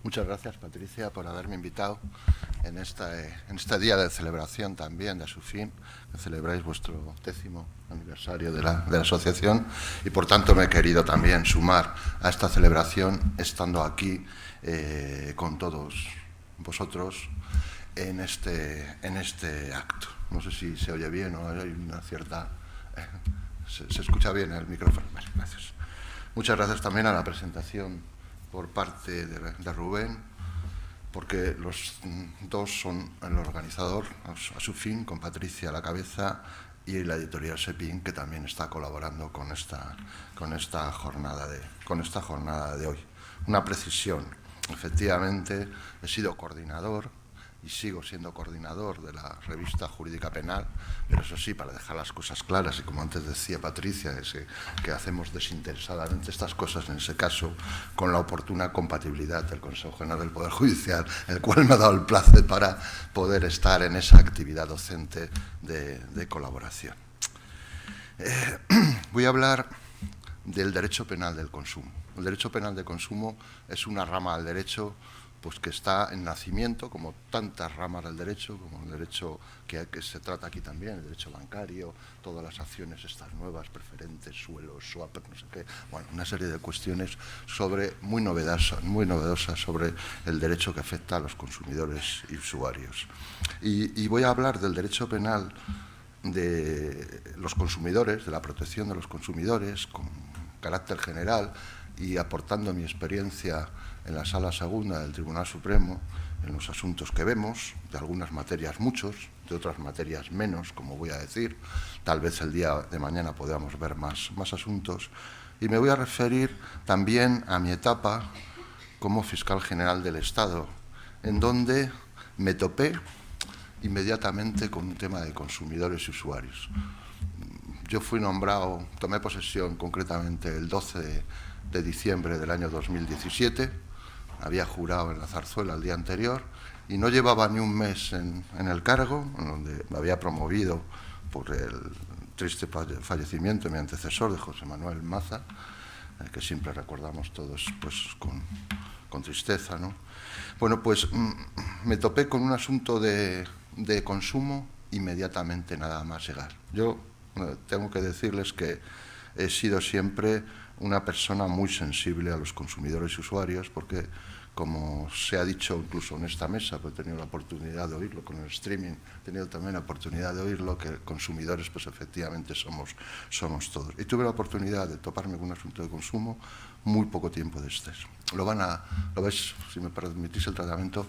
Muchas gracias, Patricia, por haberme invitado en este día de celebración también de Asufin, que celebráis vuestro 10º aniversario de la asociación, y por tanto me he querido también sumar a esta celebración estando aquí con todos vosotros en este acto. No sé si se oye bien o hay una cierta... ¿Se escucha bien el micrófono? Vale, gracias. Muchas gracias también a la presentación por parte de Rubén, porque los dos son el organizador, Asufin, con Patricia a la cabeza, y la editorial Sepin, que también está colaborando con esta jornada de hoy. Una precisión, efectivamente, he sido coordinador y sigo siendo coordinador de la revista Jurídica Penal, pero eso sí, para dejar las cosas claras, y como antes decía Patricia, que hacemos desinteresadamente estas cosas, en ese caso, con la oportuna compatibilidad del Consejo General del Poder Judicial, el cual me ha dado el placer para poder estar en esa actividad docente de colaboración. Voy a hablar del derecho penal del consumo. El derecho penal del consumo es una rama del derecho pues que está en nacimiento, como tantas ramas del derecho, como el derecho que se trata aquí también, el derecho bancario, todas las acciones estas nuevas, preferentes, suelos, swap, no sé qué, bueno, una serie de cuestiones muy novedosas sobre el derecho que afecta a los consumidores y usuarios. Y voy a hablar del derecho penal de los consumidores, de la protección de los consumidores, con carácter general, y aportando mi experiencia en la Sala Segunda del Tribunal Supremo, en los asuntos que vemos, de algunas materias muchos, de otras materias menos, como voy a decir. Tal vez el día de mañana podamos ver más asuntos. Y me voy a referir también a mi etapa como fiscal general del Estado, en donde me topé inmediatamente con un tema de consumidores y usuarios. Yo fui nombrado, tomé posesión concretamente el 12 de diciembre del año 2017, había jurado en la Zarzuela el día anterior y no llevaba ni un mes en el cargo, en donde me había promovido por el triste fallecimiento de mi antecesor, de José Manuel Maza, que siempre recordamos todos pues, con tristeza, ¿no? Bueno, pues me topé con un asunto de consumo inmediatamente nada más llegar. Yo tengo que decirles que he sido siempre una persona muy sensible a los consumidores y usuarios, porque, como se ha dicho incluso en esta mesa, pues he tenido la oportunidad de oírlo con el streaming, he tenido también la oportunidad de oírlo, que consumidores pues efectivamente somos todos. Y tuve la oportunidad de toparme con un asunto de consumo muy poco tiempo después. Lo vais, si me permitís el tratamiento,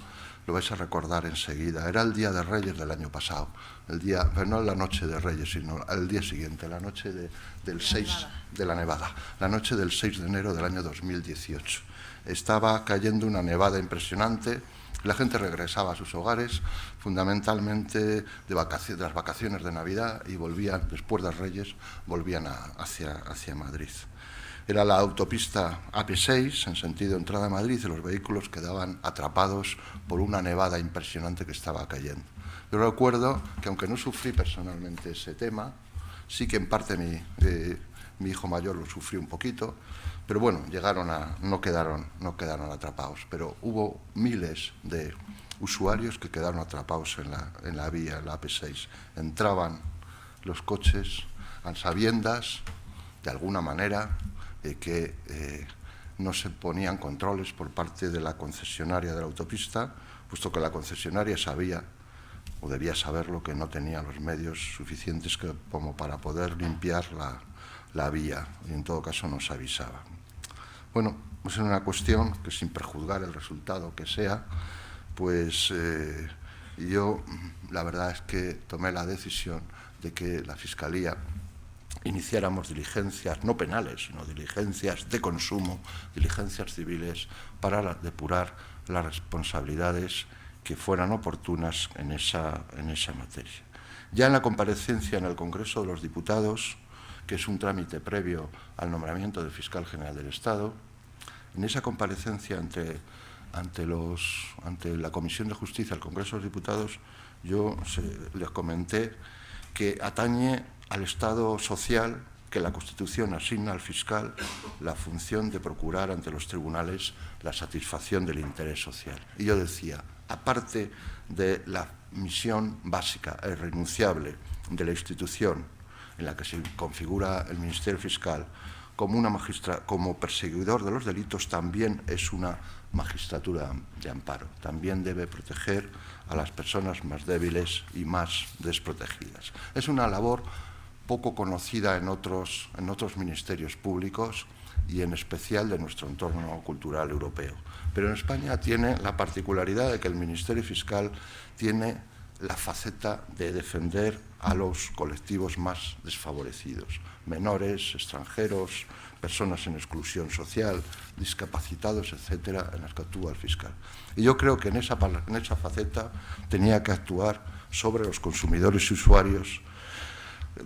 lo vais a recordar enseguida. Era el día de Reyes del año pasado, pero no la noche de Reyes, sino el día siguiente, la noche del 6 de la nevada, la noche del 6 de enero del año 2018. Estaba cayendo una nevada impresionante, la gente regresaba a sus hogares, fundamentalmente de las vacaciones de Navidad, y volvían, después de Reyes, volvían hacia Madrid. Era la autopista AP6, en sentido entrada a Madrid, y los vehículos quedaban atrapados por una nevada impresionante que estaba cayendo. Yo recuerdo que, aunque no sufrí personalmente ese tema, sí que en parte mi hijo mayor lo sufrió un poquito, pero bueno, no quedaron atrapados. Pero hubo miles de usuarios que quedaron atrapados en la vía, en la AP6. Entraban los coches a sabiendas, de alguna manera, que no se ponían controles por parte de la concesionaria de la autopista, puesto que la concesionaria sabía, o debía saberlo, que no tenía los medios suficientes como para poder limpiar la vía, y en todo caso nos avisaba. Bueno, pues es una cuestión que, sin prejuzgar el resultado que sea, pues yo la verdad es que tomé la decisión de que la Fiscalía iniciáramos diligencias, no penales, sino diligencias de consumo, diligencias civiles, para depurar las responsabilidades que fueran oportunas en esa materia. Ya en la comparecencia en el Congreso de los Diputados, que es un trámite previo al nombramiento del Fiscal General del Estado, en esa comparecencia ante la Comisión de Justicia del Congreso de los Diputados, yo les comenté que atañe al Estado social que la Constitución asigna al fiscal la función de procurar ante los tribunales la satisfacción del interés social. Y yo decía, aparte de la misión básica e irrenunciable de la institución en la que se configura el Ministerio Fiscal como perseguidor de los delitos, también es una magistratura de amparo. También debe proteger a las personas más débiles y más desprotegidas. Es una labor poco conocida en otros ministerios públicos y en especial de nuestro entorno cultural europeo. Pero en España tiene la particularidad de que el Ministerio Fiscal tiene la faceta de defender a los colectivos más desfavorecidos, menores, extranjeros, personas en exclusión social, discapacitados, etcétera, en las que actúa el fiscal. Y yo creo que en esa faceta tenía que actuar sobre los consumidores y usuarios,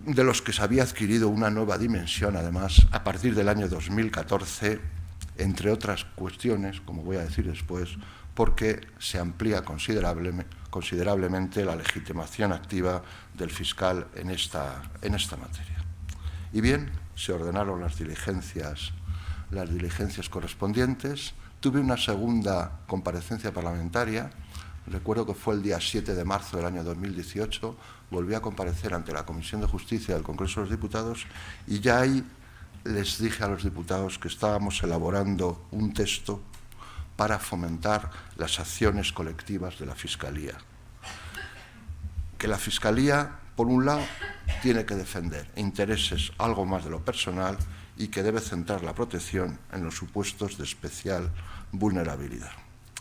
de los que se había adquirido una nueva dimensión, además, a partir del año 2014, entre otras cuestiones, como voy a decir después, porque se amplía considerablemente la legitimación activa del fiscal en esta materia. Y bien, se ordenaron las diligencias correspondientes. Tuve una segunda comparecencia parlamentaria. Recuerdo que fue el día 7 de marzo del año 2018, volví a comparecer ante la Comisión de Justicia del Congreso de los Diputados y ya ahí les dije a los diputados que estábamos elaborando un texto para fomentar las acciones colectivas de la Fiscalía. Que la Fiscalía, por un lado, tiene que defender intereses algo más de lo personal y que debe centrar la protección en los supuestos de especial vulnerabilidad.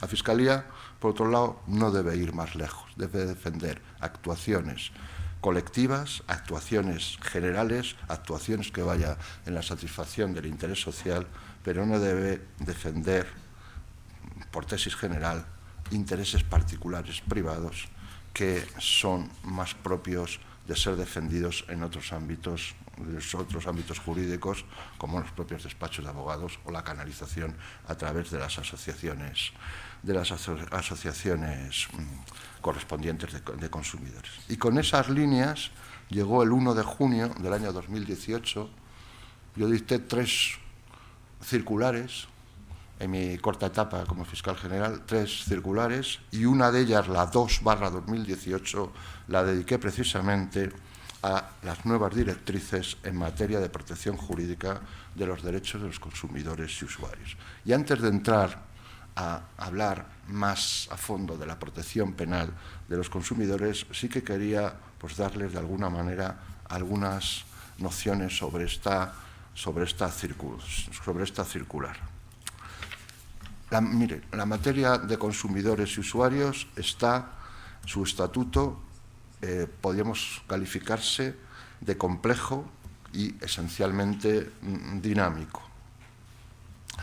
La Fiscalía, por otro lado, no debe ir más lejos, debe defender actuaciones colectivas, actuaciones generales, actuaciones que vayan en la satisfacción del interés social, pero no debe defender, por tesis general, intereses particulares privados que son más propios de ser defendidos en otros ámbitos jurídicos, como los propios despachos de abogados o la canalización a través de las asociaciones correspondientes de consumidores. Y con esas líneas llegó el 1 de junio del año 2018. Yo dicté 3 circulares en mi corta etapa como fiscal general, 3 circulares, y una de ellas, la 2/2018, la dediqué precisamente a las nuevas directrices en materia de protección jurídica de los derechos de los consumidores y usuarios. Y antes de entrar a hablar más a fondo de la protección penal de los consumidores, sí que quería darles de alguna manera algunas nociones sobre esta circular. Mire, la materia de consumidores y usuarios su estatuto podríamos calificarse de complejo y esencialmente dinámico.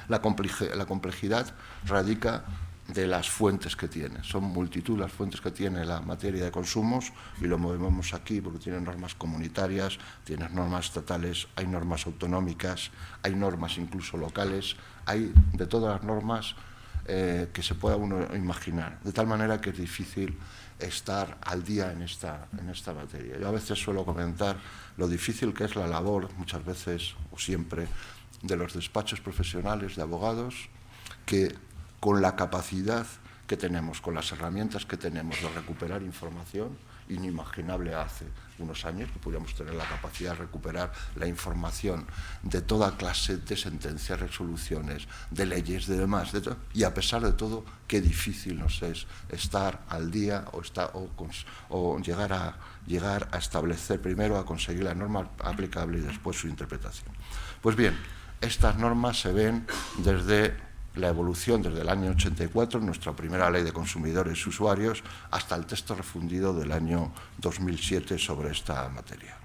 La complejidad radica de las fuentes que tiene. Son multitud las fuentes que tiene la materia de consumos y lo movemos aquí porque tiene normas comunitarias, tiene normas estatales, hay normas autonómicas, hay normas incluso locales, hay de todas las normas que se pueda uno imaginar, de tal manera que es difícil estar al día en esta materia. Yo a veces suelo comentar lo difícil que es la labor, muchas veces o siempre, de los despachos profesionales de abogados, que con la capacidad que tenemos, con las herramientas que tenemos de recuperar información, inimaginable hace unos años que pudiéramos tener la capacidad de recuperar la información de toda clase de sentencias, resoluciones, de leyes, de demás, y a pesar de todo, qué difícil nos es estar al día o llegar a establecer primero, a conseguir la norma aplicable y después su interpretación. Pues bien, estas normas se ven desde la evolución desde el año 84, nuestra primera ley de consumidores y usuarios, hasta el texto refundido del año 2007 sobre esta materia.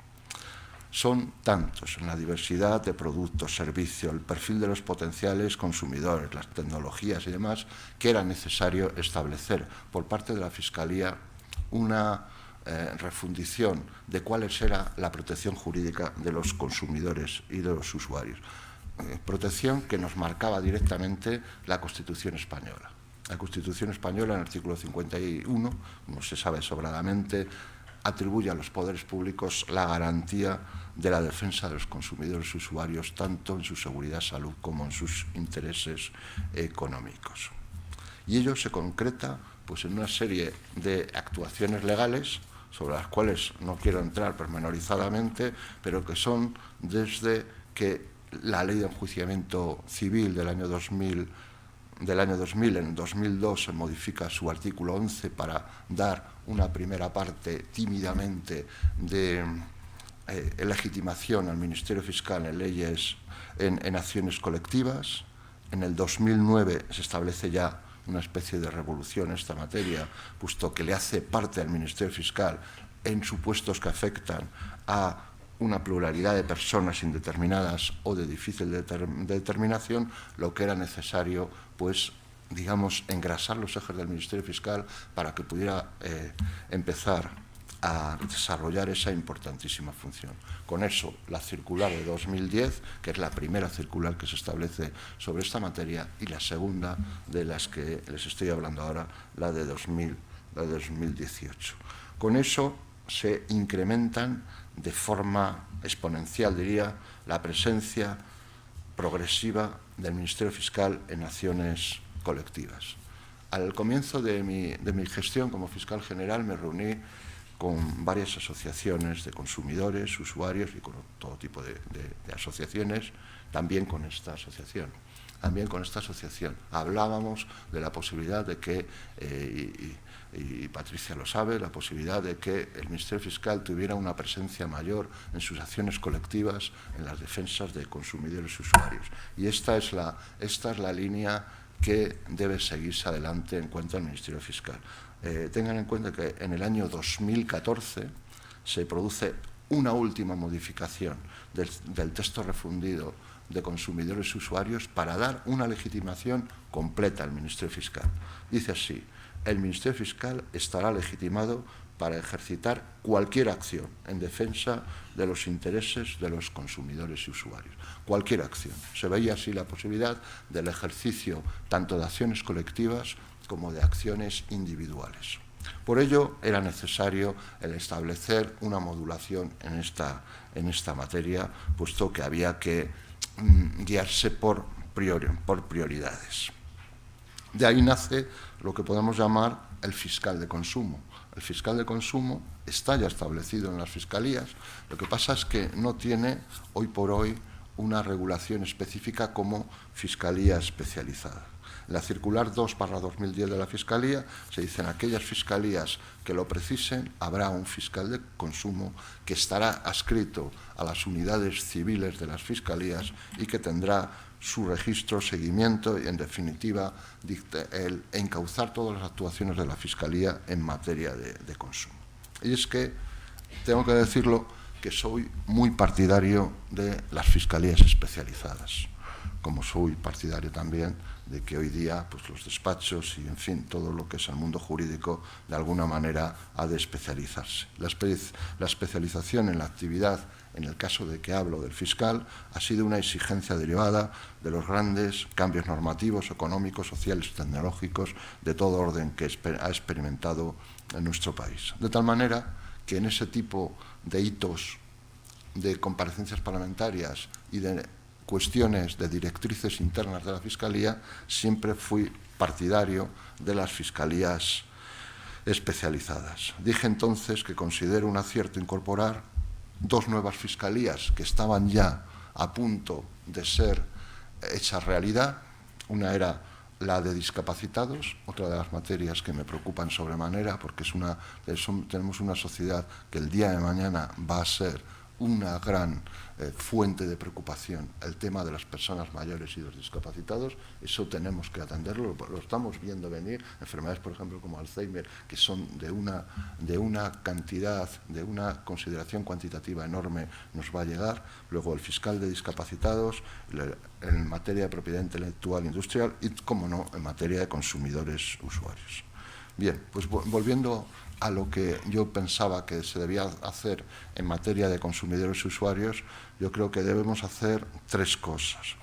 Son tantos en la diversidad de productos, servicios, el perfil de los potenciales consumidores, las tecnologías y demás, que era necesario establecer por parte de la Fiscalía una refundición de cuál era la protección jurídica de los consumidores y de los usuarios. Protección que nos marcaba directamente la Constitución española. La Constitución española, en el artículo 51, como se sabe sobradamente, atribuye a los poderes públicos la garantía de la defensa de los consumidores y usuarios, tanto en su seguridad, salud, como en sus intereses económicos. Y ello se concreta pues, en una serie de actuaciones legales, sobre las cuales no quiero entrar pormenorizadamente, pero que son desde que la Ley de Enjuiciamiento Civil del año 2000, en 2002 se modifica su artículo 11 para dar una primera parte tímidamente de legitimación al Ministerio Fiscal en leyes, en acciones colectivas. En el 2009 se establece ya una especie de revolución en esta materia, puesto que le hace parte al Ministerio Fiscal en supuestos que afectan a una pluralidad de personas indeterminadas o de difícil determinación, lo que era necesario, pues, digamos, engrasar los ejes del Ministerio Fiscal para que pudiera empezar a desarrollar esa importantísima función. Con eso, la circular de 2010, que es la primera circular que se establece sobre esta materia, y la segunda de las que les estoy hablando ahora, la de 2018. Con eso se incrementan de forma exponencial, diría, la presencia progresiva del Ministerio Fiscal en acciones colectivas. Al comienzo de mi gestión como fiscal general me reuní con varias asociaciones de consumidores, usuarios y con todo tipo de asociaciones, también con esta asociación. Hablábamos de la posibilidad de que, y Patricia lo sabe, la posibilidad de que el Ministerio Fiscal tuviera una presencia mayor en sus acciones colectivas, en las defensas de consumidores y usuarios. Y esta es la línea que debe seguirse adelante en cuanto al Ministerio Fiscal. Tengan en cuenta que en el año 2014 se produce una última modificación del texto refundido de consumidores y usuarios para dar una legitimación completa al Ministerio Fiscal. Dice así: el Ministerio Fiscal estará legitimado para ejercitar cualquier acción en defensa de los intereses de los consumidores y usuarios. Cualquier acción. Se veía así la posibilidad del ejercicio tanto de acciones colectivas como de acciones individuales. Por ello, era necesario el establecer una modulación en esta materia, puesto que había que guiarse por prioridades. De ahí nace lo que podemos llamar el fiscal de consumo. El fiscal de consumo está ya establecido en las fiscalías, lo que pasa es que no tiene hoy por hoy una regulación específica como fiscalía especializada. En la circular 2/2010 de la Fiscalía se dice: en aquellas fiscalías que lo precisen habrá un fiscal de consumo que estará adscrito a las unidades civiles de las fiscalías y que tendrá su registro, seguimiento y, en definitiva, el encauzar todas las actuaciones de la Fiscalía en materia de consumo. Y es que, tengo que decirlo, que soy muy partidario de las fiscalías especializadas, como soy partidario también de que hoy día pues, los despachos y, en fin, todo lo que es el mundo jurídico, de alguna manera ha de especializarse. La especialización en la actividad, en el caso de que hablo del fiscal, ha sido una exigencia derivada de los grandes cambios normativos, económicos, sociales y tecnológicos de todo orden que ha experimentado en nuestro país. De tal manera que en ese tipo de hitos de comparecencias parlamentarias y de cuestiones de directrices internas de la Fiscalía, siempre fui partidario de las fiscalías especializadas. Dije entonces que considero un acierto incorporar dos nuevas fiscalías que estaban ya a punto de ser hechas realidad. Una era la de discapacitados, otra de las materias que me preocupan sobremanera, porque tenemos una sociedad que el día de mañana va a ser una gran fuente de preocupación, el tema de las personas mayores y los discapacitados. Eso tenemos que atenderlo, lo estamos viendo venir. Enfermedades, por ejemplo, como Alzheimer, que son de una cantidad, de una consideración cuantitativa enorme, nos va a llegar. Luego el fiscal de discapacitados, en materia de propiedad intelectual industrial y, como no, en materia de consumidores usuarios. Bien, pues volviendo a lo que yo pensaba que se debía hacer en materia de consumidores y usuarios, yo creo que debemos hacer tres cosas.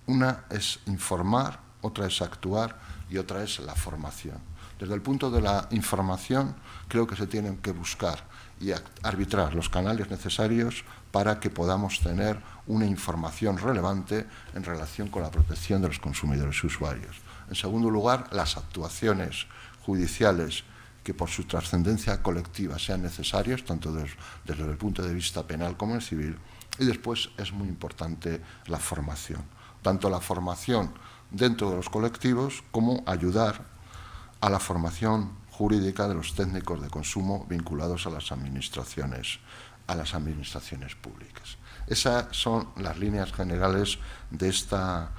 Una es informar, otra es actuar y otra es la formación. Desde el punto de la información, creo que se tienen que buscar y arbitrar los canales necesarios para que podamos tener una información relevante en relación con la protección de los consumidores y usuarios. En segundo lugar, las actuaciones judiciales que por su trascendencia colectiva sean necesarias, tanto desde el punto de vista penal como el civil. Y después es muy importante la formación, tanto la formación dentro de los colectivos como ayudar a la formación jurídica de los técnicos de consumo vinculados a las administraciones públicas. Esas son las líneas generales de esta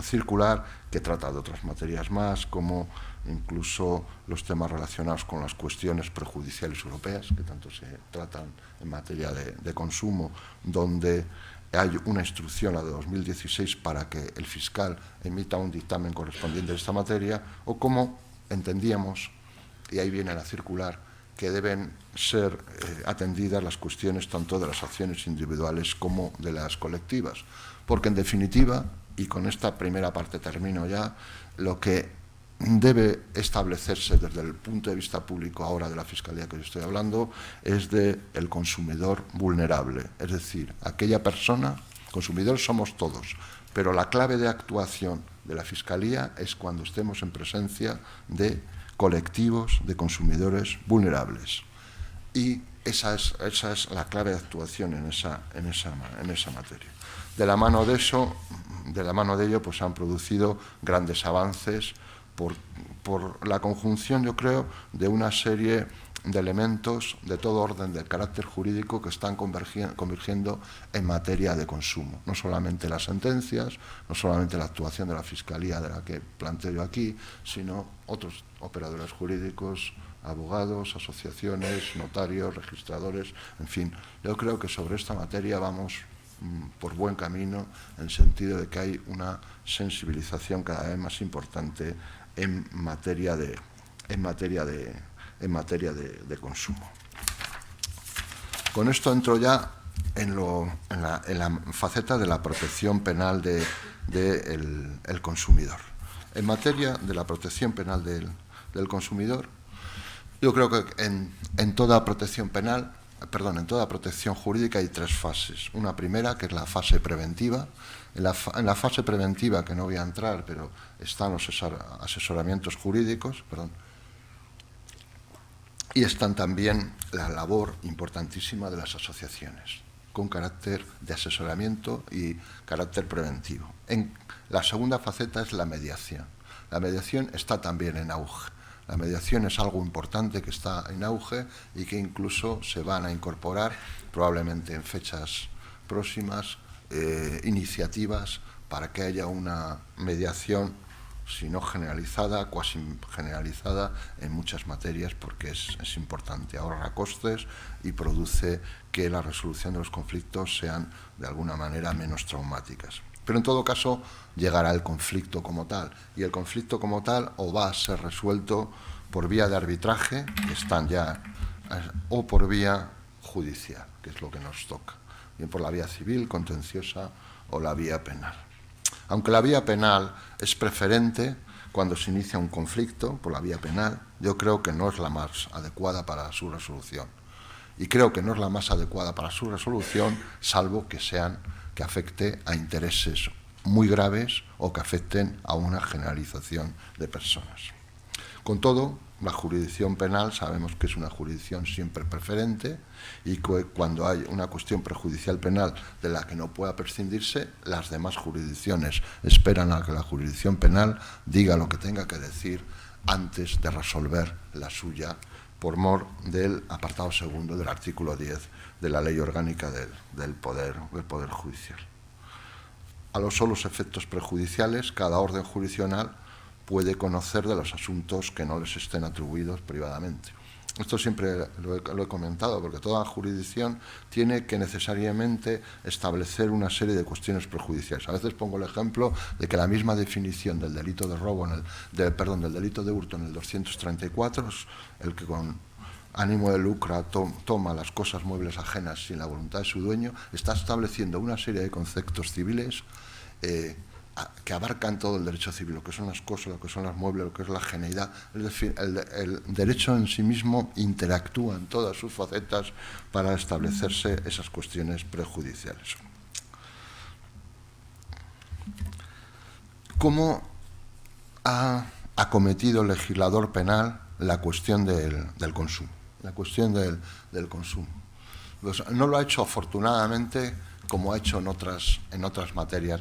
circular, que trata de otras materias más, como incluso los temas relacionados con las cuestiones prejudiciales europeas, que tanto se tratan en materia de consumo, donde hay una instrucción, la de 2016, para que el fiscal emita un dictamen correspondiente a esta materia, o como entendíamos, y ahí viene la circular, que deben ser atendidas las cuestiones tanto de las acciones individuales como de las colectivas. Porque, en definitiva, y con esta primera parte termino ya, lo que debe establecerse desde el punto de vista público ahora de la Fiscalía que yo estoy hablando es del consumidor vulnerable, es decir, aquella persona, consumidores somos todos, pero la clave de actuación de la Fiscalía es cuando estemos en presencia de colectivos de consumidores vulnerables. Y esa es la clave de actuación en esa materia. De la mano de ello, pues han producido grandes avances por la conjunción, yo creo, de una serie de elementos de todo orden de carácter jurídico que están convergiendo en materia de consumo. No solamente las sentencias, no solamente la actuación de la Fiscalía de la que planteo yo aquí, sino otros operadores jurídicos, abogados, asociaciones, notarios, registradores, en fin. Yo creo que sobre esta materia vamos por buen camino, en el sentido de que hay una sensibilización cada vez más importante en materia de consumo. Con esto entro ya en la faceta de la protección penal del consumidor. En materia de la protección penal del consumidor, yo creo que en toda protección jurídica hay tres fases. Una primera, que es la fase preventiva. En la fase preventiva, que no voy a entrar, pero están los asesoramientos jurídicos, y están también la labor importantísima de las asociaciones, con carácter de asesoramiento y carácter preventivo. La segunda faceta es la mediación. La mediación está también en auge. La mediación es algo importante que está en auge y que incluso se van a incorporar, probablemente en fechas próximas, iniciativas para que haya una mediación, si no generalizada, cuasi generalizada en muchas materias, porque es importante, ahorra costes y produce que la resolución de los conflictos sean de alguna manera menos traumáticas. Pero en todo caso llegará el conflicto como tal, y el conflicto como tal o va a ser resuelto por vía de arbitraje, que están ya, o por vía judicial, que es lo que nos toca, bien por la vía civil, contenciosa o la vía penal. Aunque la vía penal es preferente cuando se inicia un conflicto por la vía penal, yo creo que no es la más adecuada para su resolución. Y creo que no es la más adecuada para su resolución, salvo que afecte a intereses muy graves o que afecten a una generalización de personas. Con todo, la jurisdicción penal sabemos que es una jurisdicción siempre preferente y que cuando hay una cuestión prejudicial penal de la que no pueda prescindirse, las demás jurisdicciones esperan a que la jurisdicción penal diga lo que tenga que decir antes de resolver la suya, por mor del apartado segundo del artículo 10 de la Ley Orgánica del Poder Judicial. A los solos efectos prejudiciales, cada orden jurisdiccional puede conocer de los asuntos que no les estén atribuidos privadamente. Esto siempre lo he comentado, porque toda jurisdicción tiene que necesariamente establecer una serie de cuestiones prejudiciales. A veces pongo el ejemplo de que la misma definición del delito de robo, del delito de hurto en el 234, el que con ánimo de lucro toma las cosas muebles ajenas sin la voluntad de su dueño, está estableciendo una serie de conceptos civiles que abarcan todo el derecho civil, lo que son las cosas, lo que son los muebles, lo que es la geneidad. Es decir, el derecho en sí mismo interactúa en todas sus facetas para establecerse esas cuestiones prejudiciales. ¿Cómo ha acometido el legislador penal la cuestión del consumo? La cuestión del consumo. Pues no lo ha hecho afortunadamente como ha hecho en otras materias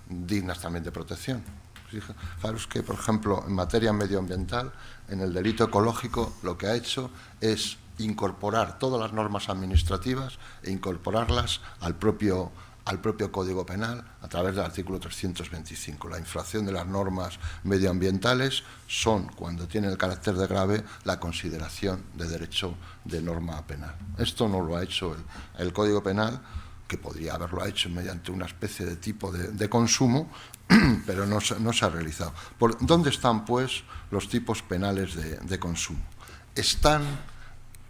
dignas también de protección. Fijaros que, por ejemplo, en materia medioambiental, en el delito ecológico, lo que ha hecho es incorporar todas las normas administrativas e incorporarlas al propio Código Penal a través del artículo 325. La infracción de las normas medioambientales son, cuando tiene el carácter de grave, la consideración de derecho de norma penal. Esto no lo ha hecho el Código Penal, que podría haberlo hecho mediante una especie de tipo de consumo, pero no se ha realizado. ¿Dónde están, pues, los tipos penales de consumo? Están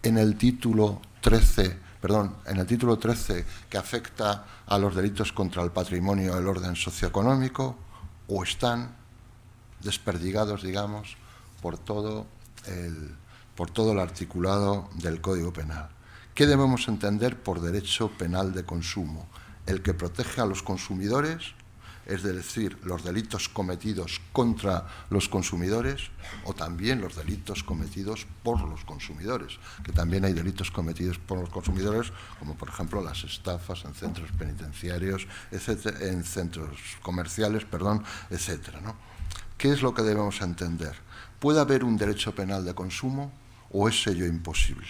en el título 13, que afecta a los delitos contra el patrimonio y el orden socioeconómico, o están desperdigados, digamos, por todo el articulado del Código Penal. ¿Qué debemos entender por derecho penal de consumo? El que protege a los consumidores, es decir, los delitos cometidos contra los consumidores, o también los delitos cometidos por los consumidores, que también hay delitos cometidos por los consumidores, como por ejemplo las estafas en centros penitenciarios, etcétera, en centros comerciales, etcétera, ¿no? ¿Qué es lo que debemos entender? ¿Puede haber un derecho penal de consumo o es ello imposible?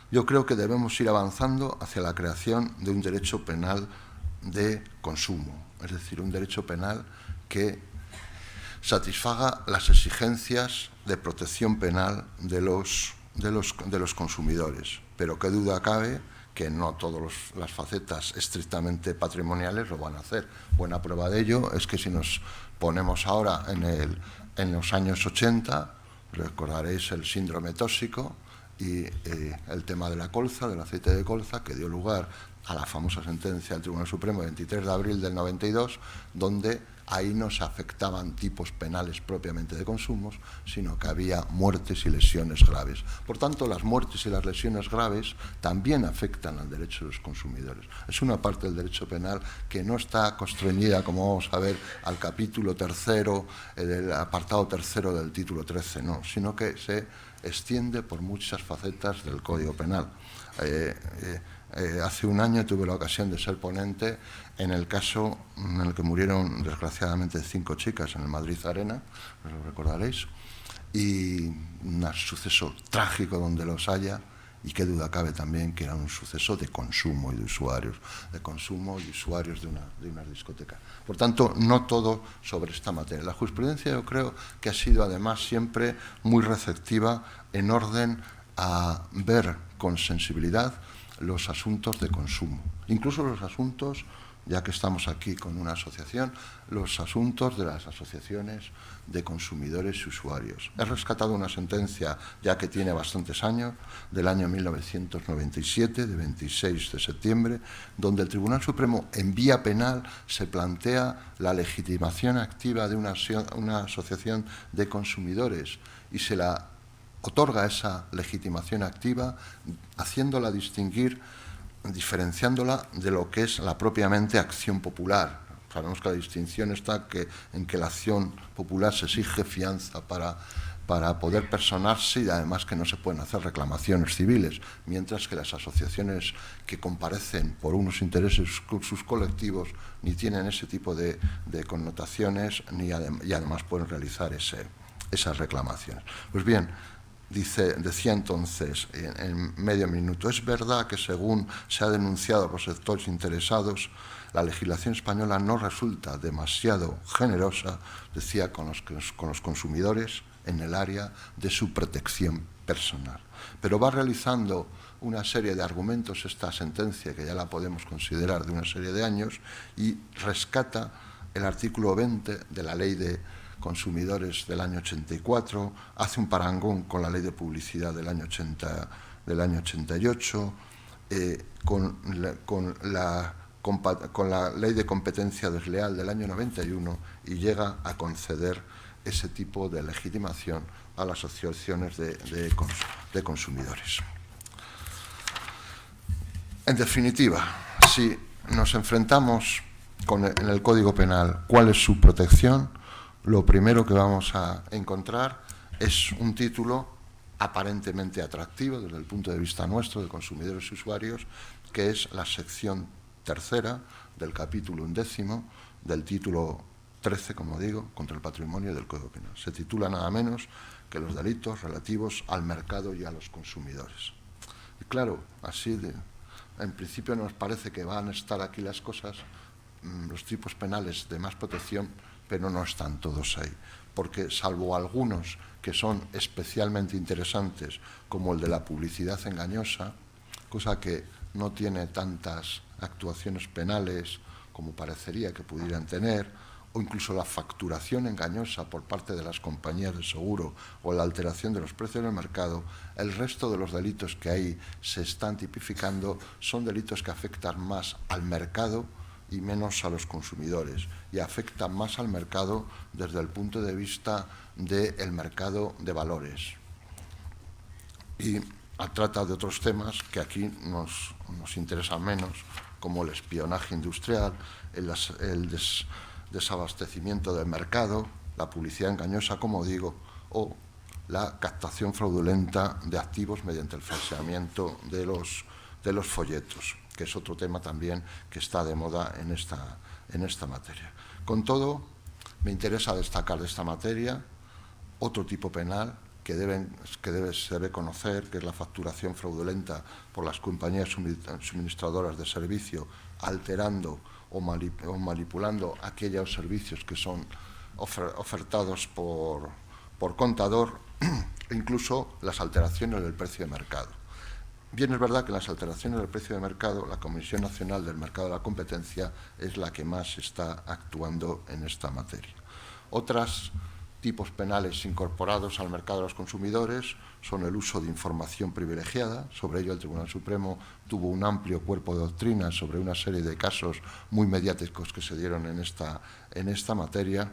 Yo creo que debemos ir avanzando hacia la creación de un derecho penal de consumo, es decir, un derecho penal que satisfaga las exigencias de protección penal de los consumidores, pero qué duda cabe que no todas las facetas estrictamente patrimoniales lo van a hacer. Buena prueba de ello es que si nos ponemos ahora en los años 80, recordaréis el síndrome tóxico y el tema de la colza, del aceite de colza, que dio lugar a la famosa sentencia del Tribunal Supremo 23 de abril del 92, donde ahí no se afectaban tipos penales propiamente de consumos, sino que había muertes y lesiones graves. Por tanto, las muertes y las lesiones graves también afectan al derecho de los consumidores. Es una parte del derecho penal que no está constreñida, como vamos a ver, al capítulo tercero, del apartado tercero del título 13, no, sino que se extiende por muchas facetas del Código Penal. Hace un año tuve la ocasión de ser ponente en el caso en el que murieron desgraciadamente 5 chicas en el Madrid Arena, lo recordaréis, y un suceso trágico donde los haya, y qué duda cabe también que era un suceso de consumo y de usuarios, de una discoteca. Por tanto, no todo sobre esta materia. La jurisprudencia yo creo que ha sido además siempre muy receptiva en orden a ver con sensibilidad los asuntos de consumo, incluso los asuntos, ya que estamos aquí con una asociación, los asuntos de las asociaciones de consumidores y usuarios. He rescatado una sentencia, ya que tiene bastantes años, del año 1997, de 26 de septiembre, donde el Tribunal Supremo en vía penal se plantea la legitimación activa de una asociación de consumidores y se la otorga esa legitimación activa, haciéndola distinguir, diferenciándola de lo que es la propiamente acción popular. Sabemos que la distinción está en que la acción popular se exige fianza para poder personarse y además que no se pueden hacer reclamaciones civiles, mientras que las asociaciones que comparecen por unos intereses sus colectivos ni tienen ese tipo de connotaciones y además pueden realizar esas reclamaciones. Pues bien, decía entonces en medio minuto, es verdad que según se ha denunciado por sectores interesados, la legislación española no resulta demasiado generosa, decía, con los consumidores en el área de su protección personal. Pero va realizando una serie de argumentos esta sentencia, que ya la podemos considerar de una serie de años, y rescata el artículo 20 de la Ley de Consumidores del año 84, hace un parangón con la Ley de Publicidad del año 88, con la con la Ley de Competencia Desleal del año 91 y llega a conceder ese tipo de legitimación a las asociaciones de consumidores. En definitiva, si nos enfrentamos en el Código Penal cuál es su protección, lo primero que vamos a encontrar es un título aparentemente atractivo desde el punto de vista nuestro, de consumidores y usuarios, que es la sección tercera del capítulo 11 del título 13, como digo, contra el patrimonio del Código Penal. Se titula nada menos que los delitos relativos al mercado y a los consumidores. Y claro, así en principio nos parece que van a estar aquí las cosas, los tipos penales de más protección, pero no están todos ahí, porque salvo algunos que son especialmente interesantes, como el de la publicidad engañosa, cosa que no tiene tantas actuaciones penales como parecería que pudieran tener, o incluso la facturación engañosa por parte de las compañías de seguro o la alteración de los precios del mercado, el resto de los delitos que ahí se están tipificando son delitos que afectan más al mercado y menos a los consumidores, y afectan más al mercado desde el punto de vista del mercado de valores. Y trata de otros temas que aquí nos interesan menos, como el espionaje industrial, el desabastecimiento del mercado, la publicidad engañosa, como digo, o la captación fraudulenta de activos mediante el falseamiento de los folletos, que es otro tema también que está de moda en esta materia. Con todo, me interesa destacar de esta materia otro tipo penal que se debe conocer, que es la facturación fraudulenta por las compañías suministradoras de servicio, alterando o manipulando aquellos servicios que son ofertados por contador, e incluso las alteraciones del precio de mercado. Bien, es verdad que en las alteraciones del precio de mercado, la Comisión Nacional del Mercado de la Competencia es la que más está actuando en esta materia. Otros tipos penales incorporados al mercado de los consumidores son el uso de información privilegiada. Sobre ello, el Tribunal Supremo tuvo un amplio cuerpo de doctrinas sobre una serie de casos muy mediáticos que se dieron en esta materia.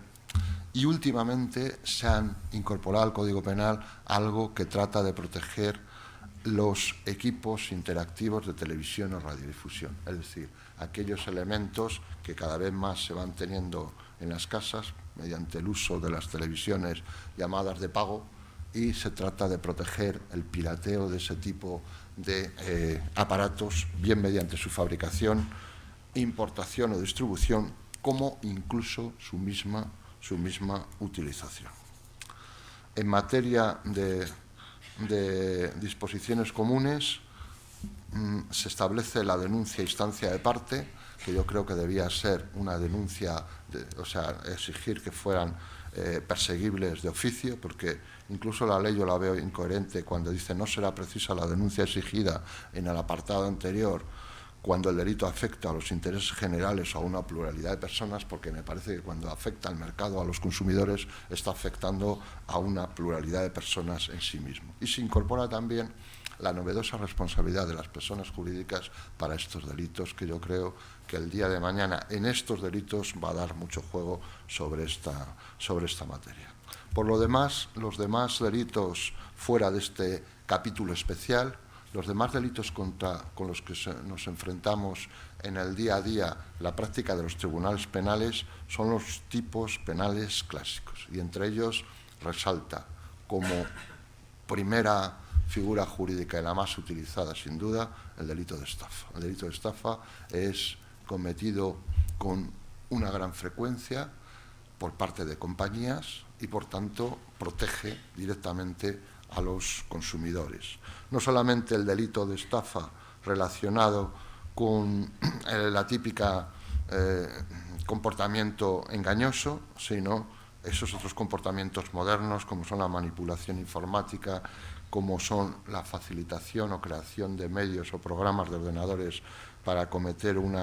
Y últimamente se han incorporado al Código Penal algo que trata de proteger los equipos interactivos de televisión o radiodifusión, es decir, aquellos elementos que cada vez más se van teniendo en las casas mediante el uso de las televisiones llamadas de pago, y se trata de proteger el pirateo de ese tipo de aparatos, bien mediante su fabricación, importación o distribución, como incluso su misma utilización. En materia de disposiciones comunes, se establece la denuncia a instancia de parte, que yo creo que debía ser una denuncia, o sea, exigir que fueran perseguibles de oficio, porque incluso la ley yo la veo incoherente cuando dice no será precisa la denuncia exigida en el apartado anterior cuando el delito afecta a los intereses generales o a una pluralidad de personas, porque me parece que cuando afecta al mercado, a los consumidores, está afectando a una pluralidad de personas en sí mismo. Y se incorpora también la novedosa responsabilidad de las personas jurídicas para estos delitos, que yo creo que el día de mañana en estos delitos va a dar mucho juego sobre esta materia. Por lo demás, los demás delitos fuera de este capítulo especial, los demás delitos con los que nos enfrentamos en el día a día, la práctica de los tribunales penales, son los tipos penales clásicos, y entre ellos resalta como primera figura jurídica y la más utilizada, sin duda, el delito de estafa. El delito de estafa es cometido con una gran frecuencia por parte de compañías y, por tanto, protege directamente a los consumidores. No solamente el delito de estafa relacionado con la típica comportamiento engañoso, sino esos otros comportamientos modernos, como son la manipulación informática, como son la facilitación o creación de medios o programas de ordenadores para cometer un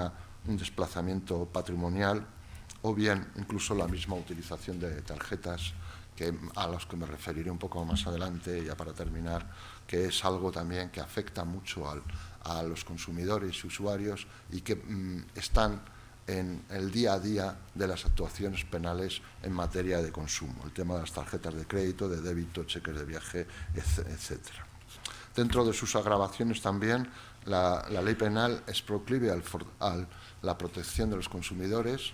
desplazamiento patrimonial, o bien incluso la misma utilización de tarjetas, a los que me referiré un poco más adelante, ya para terminar, que es algo también que afecta mucho a los consumidores y usuarios y que están en el día a día de las actuaciones penales en materia de consumo, el tema de las tarjetas de crédito, de débito, cheques de viaje, etcétera. Dentro de sus agravaciones también, la ley penal es proclive a la protección de los consumidores.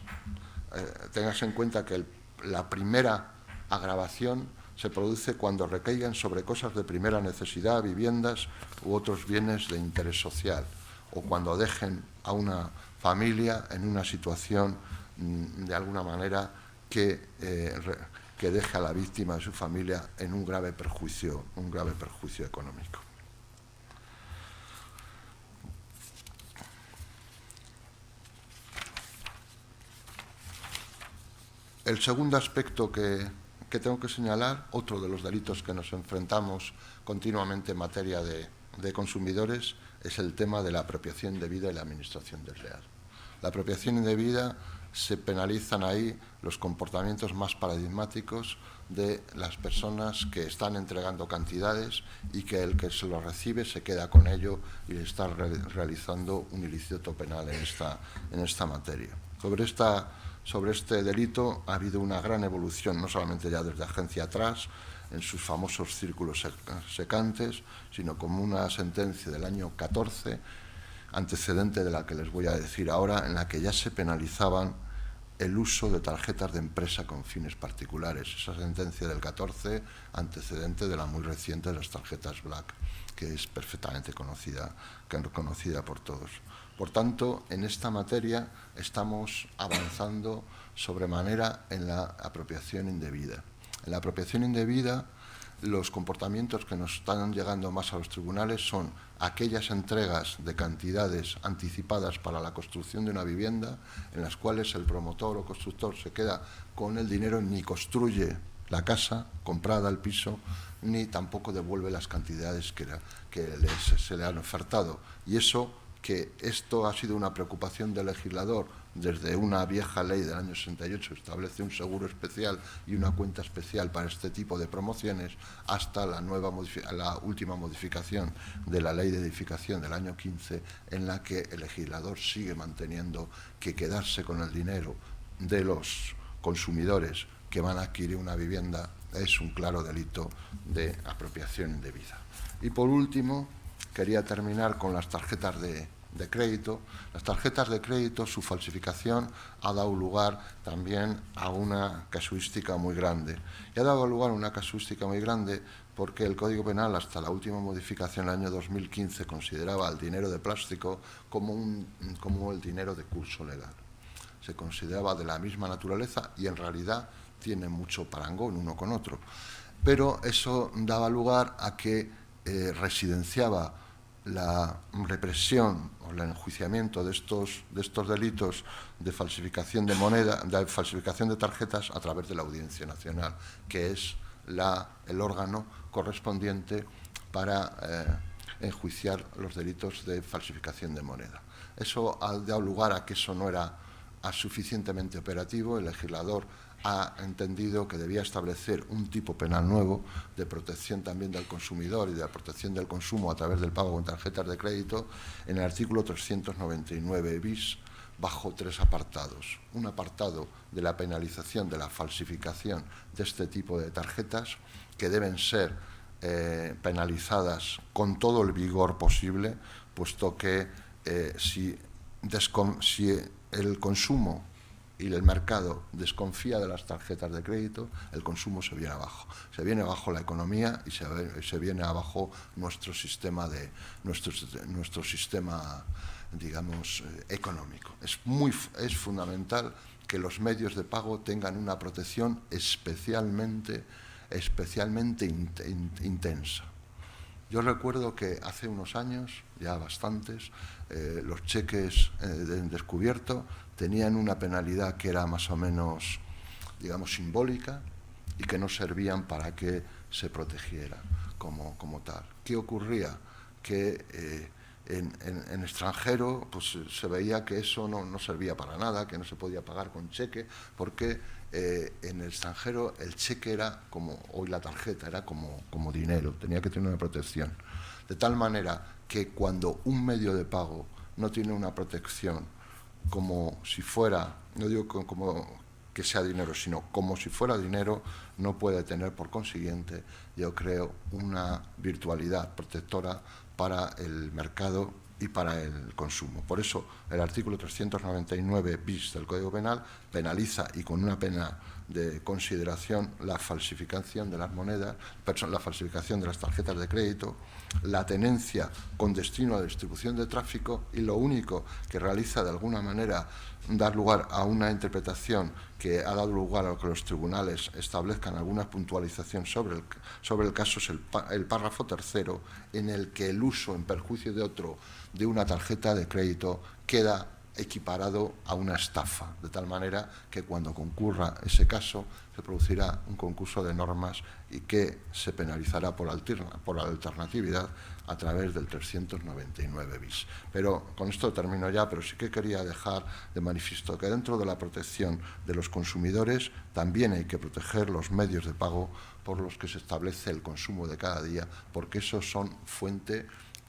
Tengas en cuenta que la primera agravación se produce cuando recaigan sobre cosas de primera necesidad, viviendas u otros bienes de interés social, o cuando dejen a una familia en una situación de alguna manera que deje a la víctima de su familia en un grave perjuicio económico. El segundo aspecto que tengo que señalar, otro de los delitos que nos enfrentamos continuamente en materia de consumidores, es el tema de la apropiación indebida y la administración desleal. La apropiación indebida, se penalizan ahí los comportamientos más paradigmáticos de las personas que están entregando cantidades y que el que se lo recibe se queda con ello y está realizando un ilícito penal en esta materia. Sobre este delito ha habido una gran evolución, no solamente ya desde Agencia atrás, en sus famosos círculos secantes, sino como una sentencia del año 14, antecedente de la que les voy a decir ahora, en la que ya se penalizaban el uso de tarjetas de empresa con fines particulares. Esa sentencia del 14, antecedente de la muy reciente de las tarjetas Black, que es perfectamente conocida por todos. Por tanto, en esta materia estamos avanzando sobremanera en la apropiación indebida. En la apropiación indebida, los comportamientos que nos están llegando más a los tribunales son aquellas entregas de cantidades anticipadas para la construcción de una vivienda, en las cuales el promotor o constructor se queda con el dinero, ni construye la casa comprada, el piso, ni tampoco devuelve las cantidades que se le han ofertado. Y que esto ha sido una preocupación del legislador desde una vieja ley del año 68, establece un seguro especial y una cuenta especial para este tipo de promociones, hasta la última modificación de la ley de edificación del año 15, en la que el legislador sigue manteniendo que quedarse con el dinero de los consumidores que van a adquirir una vivienda es un claro delito de apropiación indebida. Y por último, quería terminar con las tarjetas de crédito. Las tarjetas de crédito, su falsificación ha dado lugar también a una casuística muy grande. Y ha dado lugar a una casuística muy grande porque el Código Penal, hasta la última modificación en el año 2015, consideraba el dinero de plástico como el dinero de curso legal. Se consideraba de la misma naturaleza y en realidad tiene mucho parangón uno con otro. Pero eso daba lugar a que residenciaba la represión o el enjuiciamiento de estos delitos de falsificación de moneda, de falsificación de tarjetas a través de la Audiencia Nacional, que es el órgano correspondiente para enjuiciar los delitos de falsificación de moneda. Eso ha dado lugar a que eso no era suficientemente operativo. El legislador ha entendido que debía establecer un tipo penal nuevo de protección también del consumidor y de la protección del consumo a través del pago con tarjetas de crédito en el artículo 399 bis, bajo 3 apartados. Un apartado de la penalización de la falsificación de este tipo de tarjetas, que deben ser penalizadas con todo el vigor posible, puesto que si el consumo y el mercado desconfía de las tarjetas de crédito, el consumo se viene abajo. Se viene abajo la economía y se viene abajo nuestro sistema digamos, económico. Es fundamental que los medios de pago tengan una protección especialmente intensa. Yo recuerdo que hace unos años, ya bastantes, los cheques en descubierto tenían una penalidad que era más o menos, digamos, simbólica y que no servían para que se protegiera como tal. ¿Qué ocurría? Que en extranjero pues se veía que eso no servía para nada, que no se podía pagar con cheque, porque en el extranjero el cheque era como, hoy la tarjeta, era como dinero, tenía que tener una protección. De tal manera que cuando un medio de pago no tiene una protección como si fuera, no digo como que sea dinero, sino como si fuera dinero, no puede tener, por consiguiente, yo creo, una virtualidad protectora para el mercado y para el consumo. Por eso, el artículo 399 bis del Código Penal penaliza, y con una pena de consideración, la falsificación de las monedas, la falsificación de las tarjetas de crédito, la tenencia con destino a distribución de tráfico, y lo único que realiza de alguna manera dar lugar a una interpretación que ha dado lugar a que los tribunales establezcan alguna puntualización sobre el caso es el párrafo tercero, en el que el uso en perjuicio de otro de una tarjeta de crédito queda equiparado a una estafa, de tal manera que cuando concurra ese caso se producirá un concurso de normas y que se penalizará por la alternatividad a través del 399 bis. Pero con esto termino ya, pero sí que quería dejar de manifiesto que dentro de la protección de los consumidores también hay que proteger los medios de pago por los que se establece el consumo de cada día, porque esos son fuente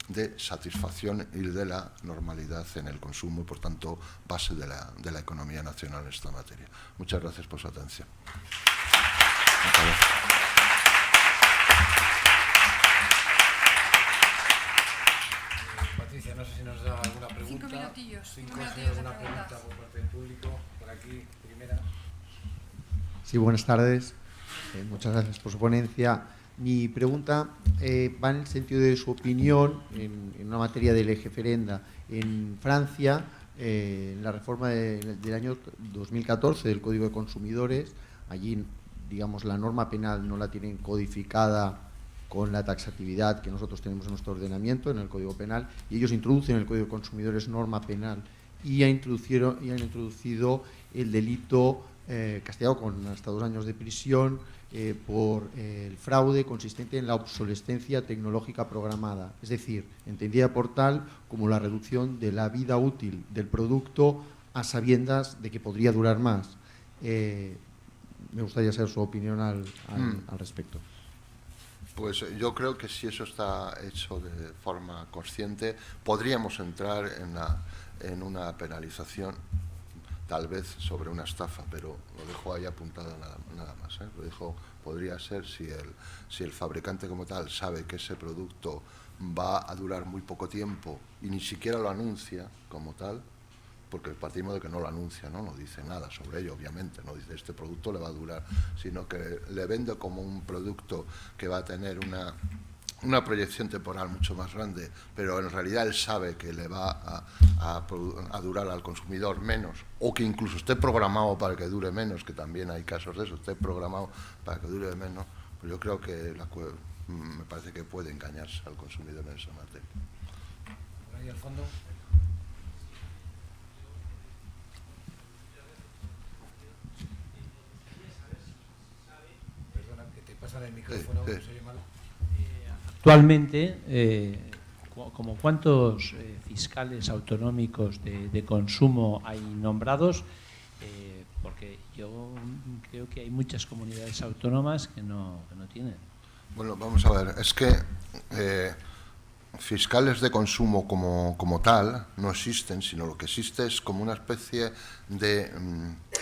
de satisfacción y de la normalidad en el consumo y, por tanto, base de la economía nacional en esta materia. Muchas gracias por su atención. Patricia, no sé si nos da alguna pregunta. 5 minutillos. 5 minutillos, alguna pregunta por parte del público. Por aquí, primera. Sí, buenas tardes. Muchas gracias por su ponencia. Mi pregunta va en el sentido de su opinión en una materia de lege ferenda. En Francia, en la reforma del año 2014 del Código de Consumidores, allí, digamos, la norma penal no la tienen codificada con la taxatividad que nosotros tenemos en nuestro ordenamiento, en el Código Penal, y ellos introducen en el Código de Consumidores norma penal y han introducido el delito castigado con hasta 2 años de prisión por el fraude consistente en la obsolescencia tecnológica programada, es decir, entendida por tal como la reducción de la vida útil del producto a sabiendas de que podría durar más. Me gustaría saber su opinión al respecto. Pues yo creo que si eso está hecho de forma consciente, podríamos entrar en una penalización, tal vez sobre una estafa, pero lo dejo ahí apuntado nada más. Lo dejo, podría ser si el fabricante como tal sabe que ese producto va a durar muy poco tiempo y ni siquiera lo anuncia como tal, porque partimos de que no lo anuncia, no dice nada sobre ello, obviamente, no dice este producto le va a durar, sino que le vende como un producto que va a tener una proyección temporal mucho más grande, pero en realidad él sabe que le va a durar al consumidor menos, o que incluso esté programado para que dure menos, que también hay casos de eso, esté programado para que dure menos, pues yo creo que me parece que puede engañarse al consumidor en esa materia. Por ahí al fondo. Perdona, que te pasan el micrófono, que se oye mal. Actualmente, como ¿cuántos fiscales autonómicos de consumo hay nombrados? Porque yo creo que hay muchas comunidades autónomas que no tienen. Bueno, vamos a ver, es que fiscales de consumo como tal no existen, sino lo que existe es como una especie de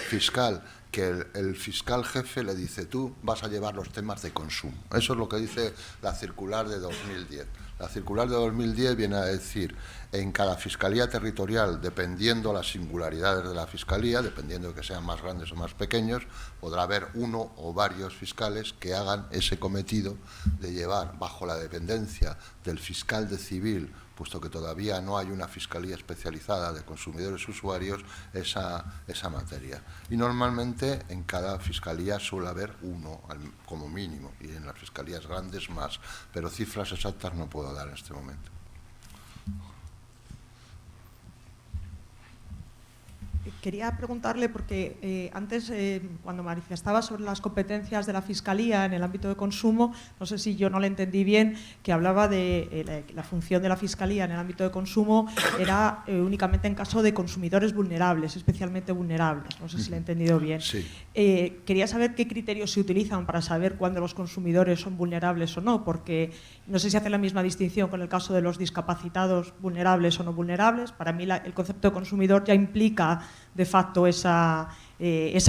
fiscal que el fiscal jefe le dice: tú vas a llevar los temas de consumo. Eso es lo que dice la circular de 2010. La circular de 2010 viene a decir, en cada fiscalía territorial, dependiendo las singularidades de la fiscalía, dependiendo de que sean más grandes o más pequeños, podrá haber uno o varios fiscales que hagan ese cometido de llevar bajo la dependencia del fiscal de civil, puesto que todavía no hay una fiscalía especializada de consumidores y usuarios, esa materia. Y normalmente en cada fiscalía suele haber uno como mínimo, y en las fiscalías grandes más, pero cifras exactas no puedo dar en este momento. Quería preguntarle, porque antes, cuando manifestaba sobre las competencias de la Fiscalía en el ámbito de consumo, no sé si yo no le entendí bien, que hablaba de la función de la Fiscalía en el ámbito de consumo era únicamente en caso de consumidores vulnerables, especialmente vulnerables. No sé si le he entendido bien. Sí. Quería saber qué criterios se utilizan para saber cuándo los consumidores son vulnerables o no, porque no sé si hace la misma distinción con el caso de los discapacitados vulnerables o no vulnerables. Para mí el concepto de consumidor ya implica de facto esa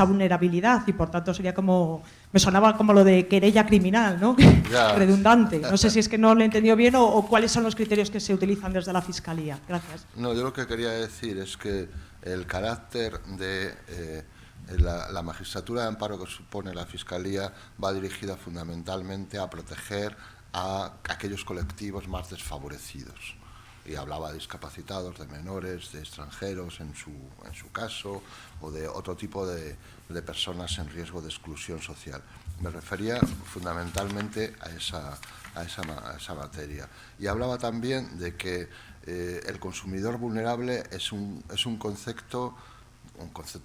vulnerabilidad y por tanto sería como, me sonaba como lo de querella criminal, ¿no? Redundante. No sé si es que no lo he entendido bien o cuáles son los criterios que se utilizan desde la Fiscalía. Gracias. No, yo lo que quería decir es que el carácter de la magistratura de amparo que supone la Fiscalía va dirigida fundamentalmente a proteger a aquellos colectivos más desfavorecidos. Y hablaba de discapacitados, de menores, de extranjeros en su caso, o de otro tipo de personas en riesgo de exclusión social. Me refería fundamentalmente a esa materia. Y hablaba también de que el consumidor vulnerable es un concepto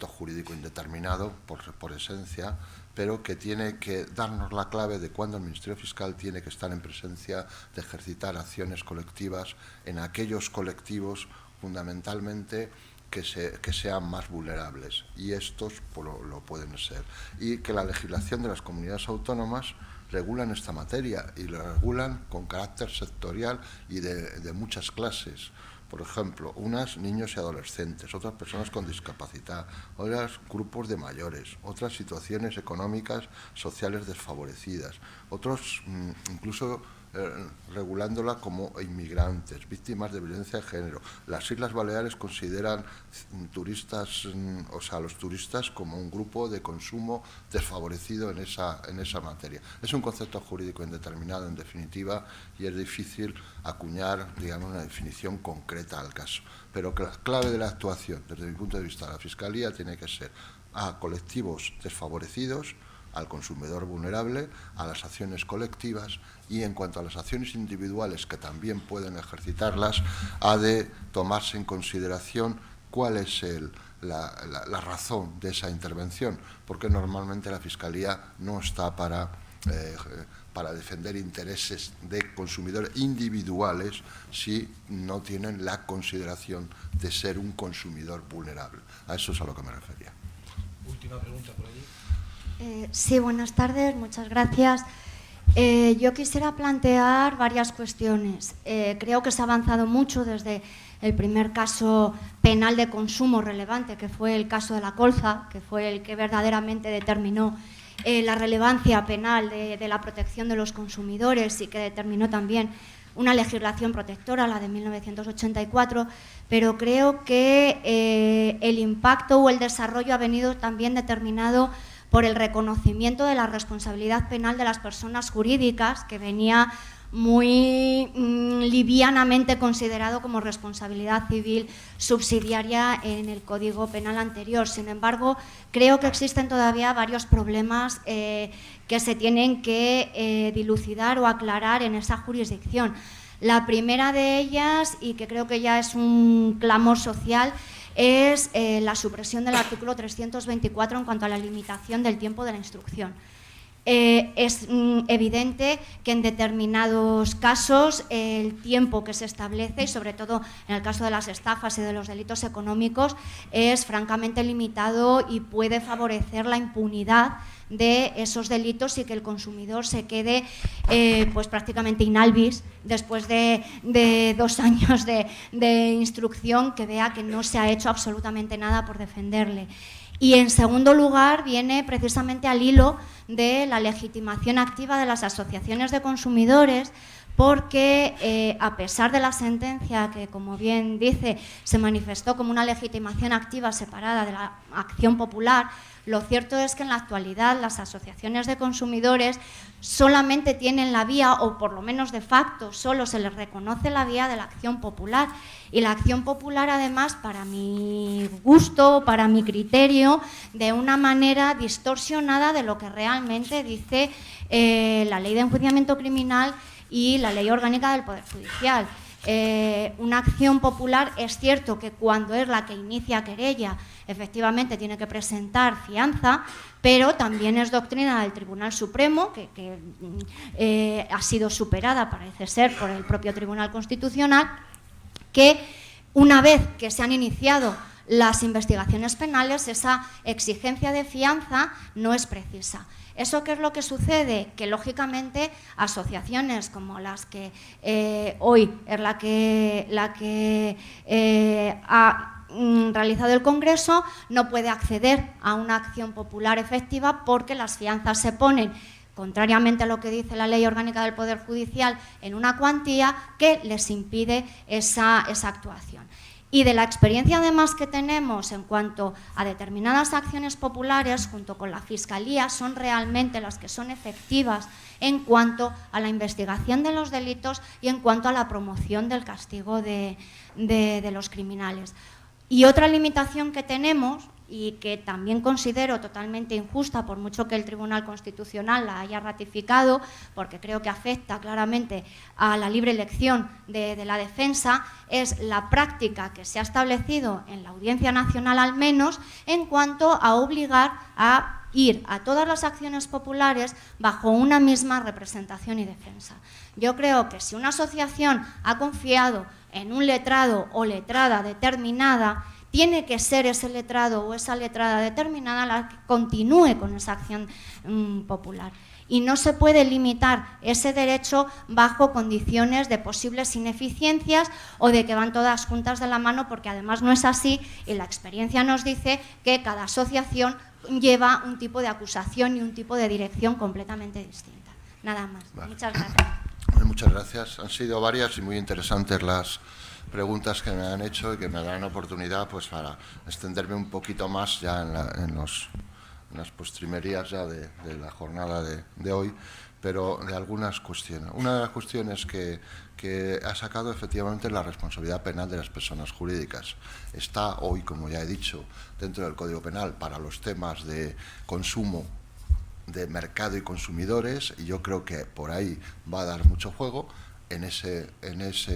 jurídico indeterminado por esencia, pero que tiene que darnos la clave de cuándo el Ministerio Fiscal tiene que estar en presencia de ejercitar acciones colectivas en aquellos colectivos fundamentalmente que sean más vulnerables, y estos pues, lo pueden ser. Y que la legislación de las comunidades autónomas regulan esta materia y la regulan con carácter sectorial y de muchas clases. Por ejemplo, unas niños y adolescentes, otras personas con discapacidad, otras grupos de mayores, otras situaciones económicas, sociales desfavorecidas, otros incluso regulándola como inmigrantes, víctimas de violencia de género. Las Islas Baleares consideran turistas, o sea, los turistas como un grupo de consumo desfavorecido en esa materia. Es un concepto jurídico indeterminado, en definitiva, y es difícil acuñar, digamos, una definición concreta al caso. Pero que la clave de la actuación, desde mi punto de vista, la Fiscalía tiene que ser a colectivos desfavorecidos, al consumidor vulnerable, a las acciones colectivas, y en cuanto a las acciones individuales, que también pueden ejercitarlas, ha de tomarse en consideración cuál es la razón de esa intervención, porque normalmente la Fiscalía no está para defender intereses de consumidores individuales si no tienen la consideración de ser un consumidor vulnerable. A eso es a lo que me refería. Última pregunta por allí. Sí, buenas tardes, muchas gracias. Yo quisiera plantear varias cuestiones. Creo que se ha avanzado mucho desde el primer caso penal de consumo relevante, que fue el caso de la colza, que fue el que verdaderamente determinó la relevancia penal de la protección de los consumidores y que determinó también una legislación protectora, la de 1984, pero creo que el impacto o el desarrollo ha venido también determinado por el reconocimiento de la responsabilidad penal de las personas jurídicas, que venía muy livianamente considerado como responsabilidad civil subsidiaria en el Código Penal anterior. Sin embargo, creo que existen todavía varios problemas que se tienen que dilucidar o aclarar en esa jurisdicción. La primera de ellas, y que creo que ya es un clamor social, es la supresión del artículo 324 en cuanto a la limitación del tiempo de la instrucción. Es evidente que en determinados casos el tiempo que se establece, y sobre todo en el caso de las estafas y de los delitos económicos, es francamente limitado y puede favorecer la impunidad de esos delitos y que el consumidor se quede pues prácticamente in albis después de 2 años de instrucción, que vea que no se ha hecho absolutamente nada por defenderle. Y en segundo lugar viene precisamente al hilo de la legitimación activa de las asociaciones de consumidores, porque a pesar de la sentencia que, como bien dice, se manifestó como una legitimación activa separada de la acción popular, lo cierto es que en la actualidad las asociaciones de consumidores solamente tienen la vía, o por lo menos de facto solo se les reconoce la vía de la acción popular. Y la acción popular, además, para mi gusto, para mi criterio, de una manera distorsionada de lo que realmente dice la Ley de Enjuiciamiento Criminal y la Ley Orgánica del Poder Judicial. Una acción popular es cierto que cuando es la que inicia querella efectivamente tiene que presentar fianza, pero también es doctrina del Tribunal Supremo, que ha sido superada, parece ser, por el propio Tribunal Constitucional, que una vez que se han iniciado las investigaciones penales, esa exigencia de fianza no es precisa. ¿Eso qué es lo que sucede? Que, lógicamente, asociaciones como las que hoy es la que ha realizado el Congreso no puede acceder a una acción popular efectiva porque las fianzas se ponen, contrariamente a lo que dice la Ley Orgánica del Poder Judicial, en una cuantía que les impide esa actuación. Y de la experiencia además que tenemos en cuanto a determinadas acciones populares junto con la Fiscalía, son realmente las que son efectivas en cuanto a la investigación de los delitos y en cuanto a la promoción del castigo de los criminales. Y otra limitación que tenemos, y que también considero totalmente injusta, por mucho que el Tribunal Constitucional la haya ratificado, porque creo que afecta claramente a la libre elección de la defensa, es la práctica que se ha establecido en la Audiencia Nacional, al menos, en cuanto a obligar a ir a todas las acciones populares bajo una misma representación y defensa. Yo creo que si una asociación ha confiado en un letrado o letrada determinada, tiene que ser ese letrado o esa letrada determinada la que continúe con esa acción popular. Y no se puede limitar ese derecho bajo condiciones de posibles ineficiencias o de que van todas juntas de la mano, porque además no es así y la experiencia nos dice que cada asociación lleva un tipo de acusación y un tipo de dirección completamente distinta. Nada más. Vale. Muchas gracias. Muchas gracias. Han sido varias y muy interesantes las preguntas que me han hecho y que me dan oportunidad pues para extenderme un poquito más ya en las postrimerías ya de la jornada de hoy, pero de algunas cuestiones. Una de las cuestiones que ha sacado efectivamente la responsabilidad penal de las personas jurídicas. Está hoy, como ya he dicho, dentro del Código Penal para los temas de consumo, de mercado y consumidores, y yo creo que por ahí va a dar mucho juego en ese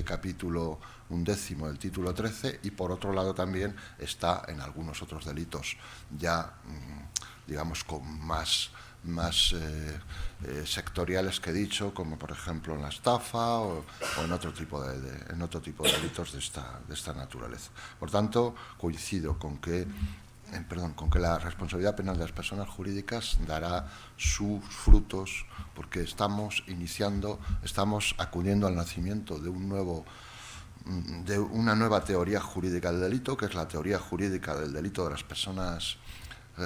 capítulo 11 del título 13, y por otro lado también está en algunos otros delitos ya, digamos, con más sectoriales que he dicho, como por ejemplo en la estafa o en otro tipo de delitos de esta naturaleza. Por tanto, coincido con que la responsabilidad penal de las personas jurídicas dará sus frutos, porque estamos acudiendo al nacimiento de una nueva teoría jurídica del delito, que es la teoría jurídica del delito de las personas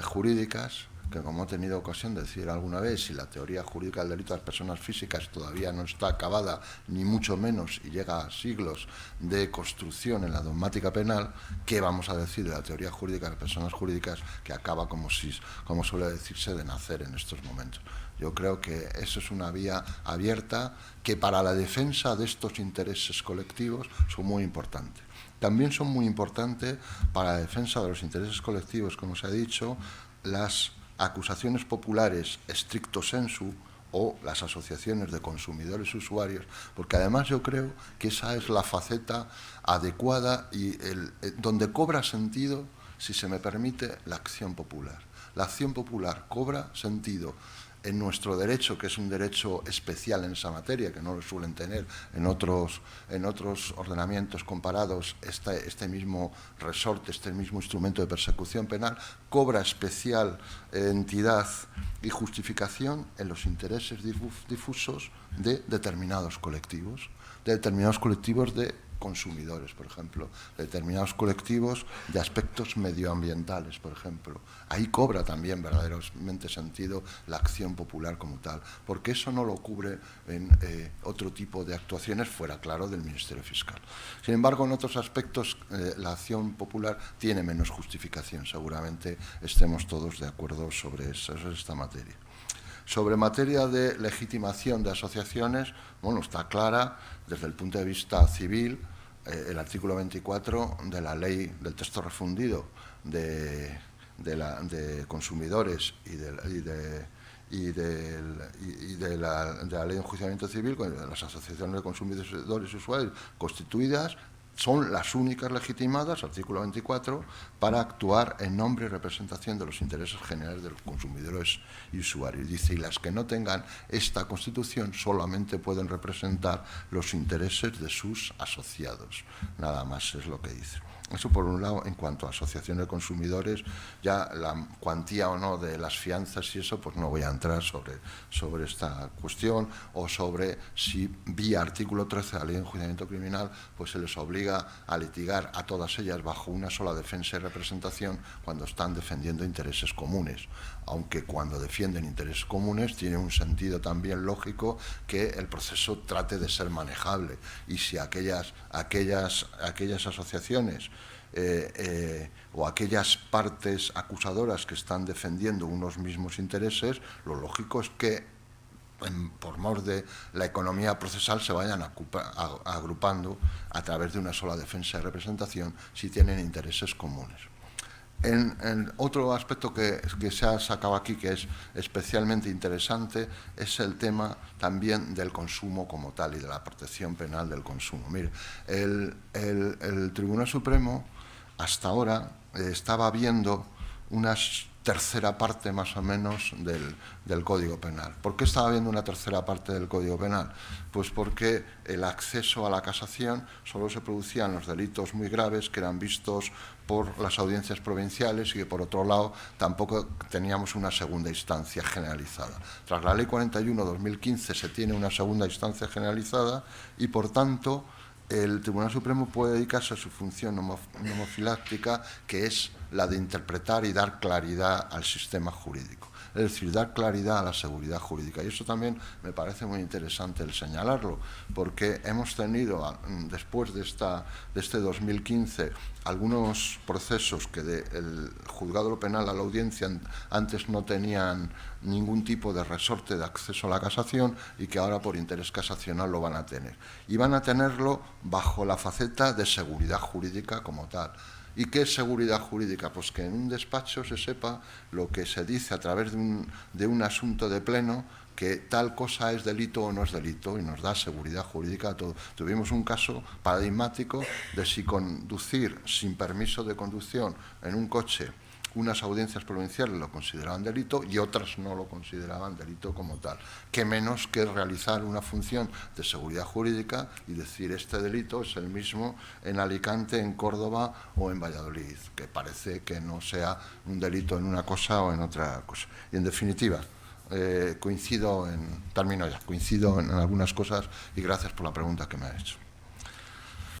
jurídicas, que, como he tenido ocasión de decir alguna vez, si la teoría jurídica del delito de las personas físicas todavía no está acabada, ni mucho menos, y llega a siglos de construcción en la dogmática penal, ¿qué vamos a decir de la teoría jurídica de las personas jurídicas, que acaba, como suele decirse, de nacer en estos momentos? Yo creo que eso es una vía abierta que para la defensa de estos intereses colectivos son muy importantes. También son muy importantes para la defensa de los intereses colectivos, como se ha dicho, las acusaciones populares stricto sensu o las asociaciones de consumidores y usuarios, porque además yo creo que esa es la faceta adecuada y donde cobra sentido, si se me permite, la acción popular. La acción popular cobra sentido en nuestro derecho, que es un derecho especial en esa materia, que no lo suelen tener en otros ordenamientos comparados, este mismo resorte, este mismo instrumento de persecución penal, cobra especial entidad y justificación en los intereses difusos de determinados colectivos de consumidores, por ejemplo, determinados colectivos de aspectos medioambientales, por ejemplo. Ahí cobra también verdaderamente sentido la acción popular como tal, porque eso no lo cubre en otro tipo de actuaciones fuera, claro, del Ministerio Fiscal. Sin embargo, en otros aspectos la acción popular tiene menos justificación. Seguramente estemos todos de acuerdo sobre esta materia. Sobre materia de legitimación de asociaciones, bueno, está clara desde el punto de vista civil el artículo 24 de la ley del texto refundido de consumidores y de la ley de enjuiciamiento civil, con las asociaciones de consumidores y usuarios constituidas son las únicas legitimadas, artículo 24, para actuar en nombre y representación de los intereses generales de los consumidores y usuarios. Dice, y las que no tengan esta Constitución solamente pueden representar los intereses de sus asociados. Nada más es lo que dice. Eso por un lado, en cuanto a asociación de consumidores, ya la cuantía o no de las fianzas y eso, pues no voy a entrar sobre esta cuestión, o sobre si vía artículo 13 de la Ley de Enjuiciamiento Criminal, pues se les obliga a litigar a todas ellas bajo una sola defensa y representación cuando están defendiendo intereses comunes. Aunque cuando defienden intereses comunes tiene un sentido también lógico que el proceso trate de ser manejable, y si aquellas asociaciones o aquellas partes acusadoras que están defendiendo unos mismos intereses, lo lógico es que por mor de la economía procesal se vayan agrupando a través de una sola defensa y representación si tienen intereses comunes. En otro aspecto que se ha sacado aquí, que es especialmente interesante, es el tema también del consumo como tal y de la protección penal del consumo. Mire, el Tribunal Supremo hasta ahora estaba viendo una tercera parte más o menos del Código Penal. ¿Por qué estaba viendo una tercera parte del Código Penal? Pues porque el acceso a la casación solo se producía en los delitos muy graves que eran vistos por las audiencias provinciales y que, por otro lado, tampoco teníamos una segunda instancia generalizada. Tras la Ley 41/2015 se tiene una segunda instancia generalizada y, por tanto, el Tribunal Supremo puede dedicarse a su función nomofiláctica, que es la de interpretar y dar claridad al sistema jurídico. Es decir, dar claridad a la seguridad jurídica. Y eso también me parece muy interesante el señalarlo, porque hemos tenido, después de este 2015, algunos procesos que del juzgado penal a la audiencia antes no tenían ningún tipo de resorte de acceso a la casación y que ahora por interés casacional lo van a tener. Y van a tenerlo bajo la faceta de seguridad jurídica como tal. ¿Y qué es seguridad jurídica? Pues que en un despacho se sepa lo que se dice a través de un asunto de pleno, que tal cosa es delito o no es delito, y nos da seguridad jurídica a todo. Tuvimos un caso paradigmático de si conducir sin permiso de conducción en un coche, unas audiencias provinciales lo consideraban delito y otras no lo consideraban delito como tal. Qué menos que realizar una función de seguridad jurídica y decir este delito es el mismo en Alicante, en Córdoba o en Valladolid, que parece que no sea un delito en una cosa o en otra cosa. Y en definitiva, coincido en algunas cosas y gracias por la pregunta que me ha hecho.